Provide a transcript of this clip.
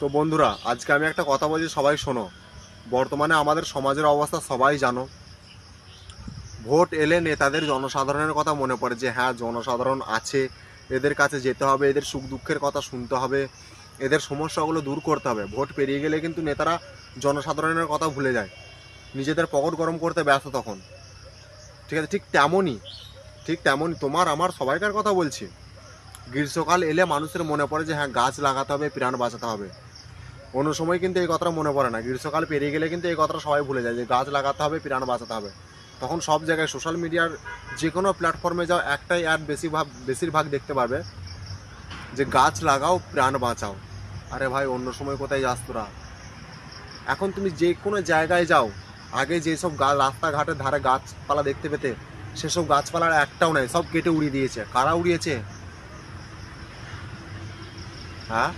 তো বন্ধুরা, আজকে আমি একটা কথা বলছি, সবাই শোনো। বর্তমানে আমাদের সমাজের অবস্থা সবাই জানো। ভোট এলে নেতাদের জনসাধারণের কথা মনে পড়ে যে হ্যাঁ, জনসাধারণ আছে, এদের কাছে যেতে হবে, এদের সুখ দুঃখের কথা শুনতে হবে, এদের সমস্যাগুলো দূর করতে হবে। ভোট পেরিয়ে গেলে কিন্তু নেতারা জনসাধারণের কথা ভুলে যায়, নিজেদের পকেট গরম করতে ব্যস্ত তখন। ঠিক আছে, ঠিক তেমনই তোমার আমার সবাইকার কথা বলছি। গ্রীষ্মকাল এলে মানুষের মনে পড়ে যে হ্যাঁ, গাছ লাগাতে হবে, প্রাণ বাঁচাতে হবে। অন্য সময় কিন্তু এই কথাটা মনে পড়ে না। গ্রীষ্মকাল পেরিয়ে গেলে কিন্তু এই কথাটা সবাই ভুলে যায় যে গাছ লাগাতে হবে, প্রাণ বাঁচাতে হবে। তখন সব জায়গায় সোশ্যাল মিডিয়ার যে কোনো প্ল্যাটফর্মে যাও, একটাই অ্যাড বেশিরভাগ দেখতে পাবে যে গাছ লাগাও, প্রাণ বাঁচাও। আরে ভাই, অন্য সময় কোথায় যাস তোরা? এখন তুমি যে কোনো জায়গায় যাও, আগে যেসব রাস্তাঘাটের ধারে গাছপালা দেখতে পেতে, সেসব গাছপালার একটাও নাই, সব কেটে উড়িয়ে দিয়েছে। কারা উড়িয়েছে? হ্যাঁ,